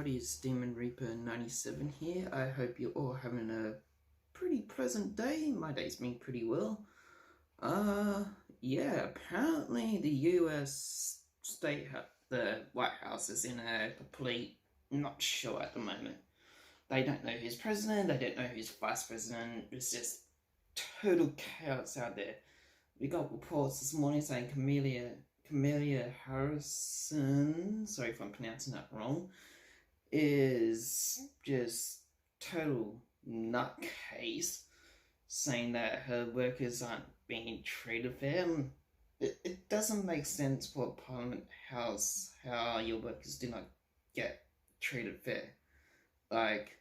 everybody, it's Demon Reaper 97 here. I hope you're all having a pretty pleasant day. My day's been pretty well. Yeah, apparently the US the White House is in a complete not sure at the moment. They don't know who's president, they don't know who's vice president. It's just total chaos out there. We got reports this morning saying Kamala Harrison, sorry if I'm pronouncing that wrong, is just total nutcase, saying that her workers aren't being treated fair. It doesn't make sense for a Parliament House how your workers do not get treated fair. Like,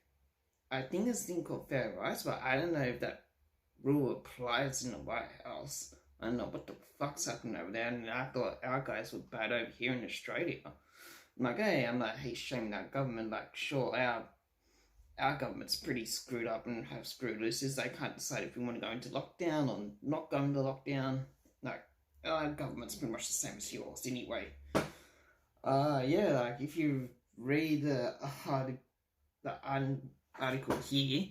I think there's a thing called fair rights, but I don't know if that rule applies in the White House. I don't know what the fuck's happening over there, and I thought our guys were bad over here in Australia. I'm like, hey, shaming our government. Like, sure, our government's pretty screwed up and have screwed looses. They can't decide if we want to go into lockdown or not go into lockdown. Like, our government's pretty much the same as yours anyway. Yeah, like, if you read the article here,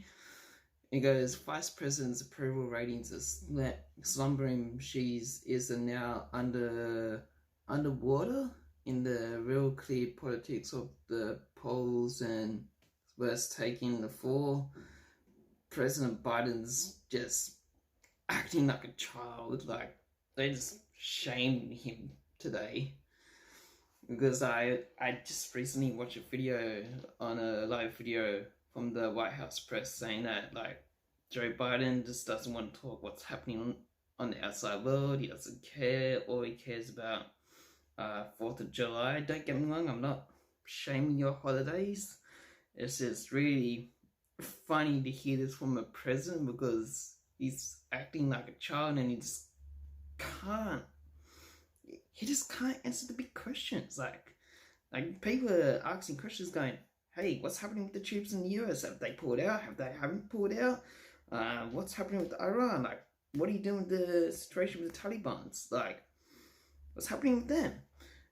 it goes, Vice President's approval ratings are slumbering. She is now underwater in the real clear politics of the polls, and worse taking the fall. President Biden's just acting like a child. Like, they just shamed him today. Because I just recently watched a video on a live video from the White House press saying that, like, Joe Biden just doesn't want to talk what's happening on the outside world. He doesn't care. All he cares about 4th of July. Don't get me wrong, I'm not shaming your holidays. It's just really funny to hear this from a president, because he's acting like a child and he just can't answer the big questions. Like people are asking questions going, hey, what's happening with the troops in the US? Have they pulled out? Haven't pulled out? What's happening with Iran? Like, what are you doing with the situation with the Taliban? Like, what's happening with them?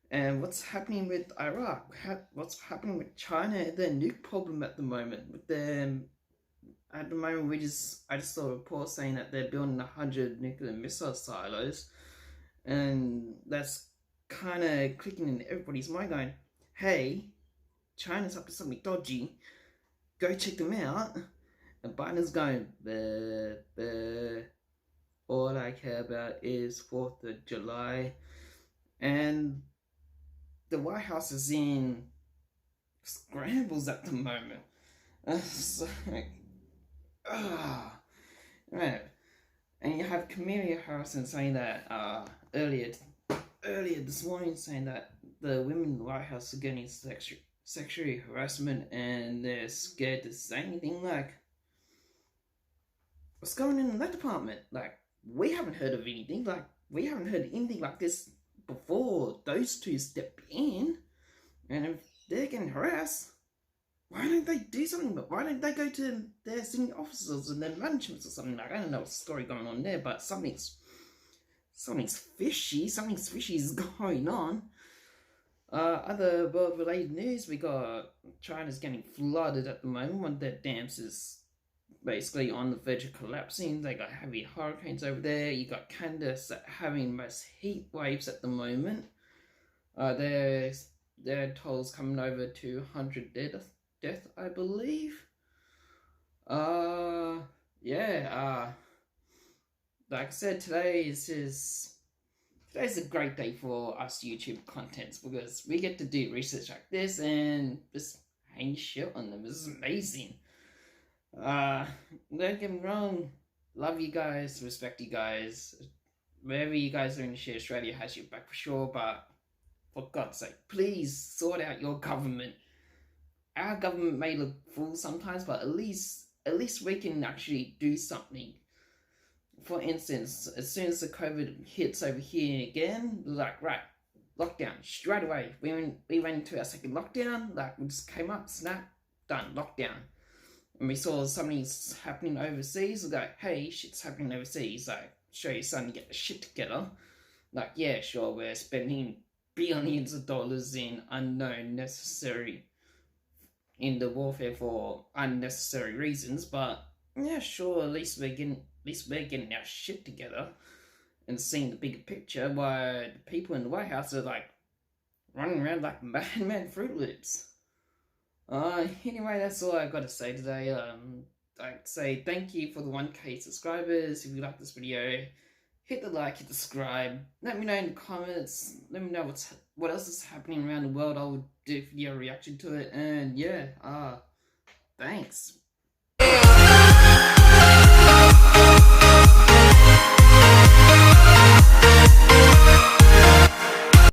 And what's happening with Iraq? What's happening with China? The nuke problem at the moment. With them, at the moment, I just saw a report saying that they're building 100 nuclear missile silos, and that's kind of clicking in everybody's mind, going, "Hey, China's up to something dodgy. Go check them out." And Biden's going, "Bah, bah. All I care about is 4th of July," and the White House is in scrambles at the moment. So, right. And you have Kamala Harrison saying that earlier this morning, saying that the women in the White House are getting sexual harassment and they're scared to say anything. Like, what's going on in that department? Like, we haven't heard of anything. Like, we haven't heard anything like this before those two step in. And if they're getting harassed, why don't they do something? But why don't they go to their senior officers and their managements or something? Like, I don't know what's the story going on there, but something's fishy. Something fishy is going on. Other world-related news, we got China's getting flooded at the moment. One of their dams is basically on the verge of collapsing. They got heavy hurricanes over there. You got Canada having most heat waves at the moment. Their tolls coming over 200 death, I believe. Yeah. Like I said, today's a great day for us YouTube contents, because we get to do research like this and just hang shit on them. This is amazing. Don't get me wrong, love you guys, respect you guys. Wherever you guys are in the shit, Australia has your back for sure, but for God's sake, please sort out your government. Our government may look fool sometimes, but at least we can actually do something. For instance, as soon as the COVID hits over here again, like, right, lockdown, straight away. We went into our second lockdown, like, we just came up, snap, done, lockdown. And we saw something's happening overseas, we go, hey, shit's happening overseas, like, show your son to get the shit together. Like, yeah, sure, we're spending billions of dollars in unnecessary in the warfare for unnecessary reasons. But yeah, sure, at least we're getting our shit together and seeing the bigger picture. While the people in the White House are like running around like madman Fruit Loops. Anyway, that's all I got to say today. I'd say thank you for the 1K subscribers. If you like this video, hit the like, hit the subscribe. Let me know in the comments. Let me know what else is happening around the world. I will do a video reaction to it. And yeah, thanks.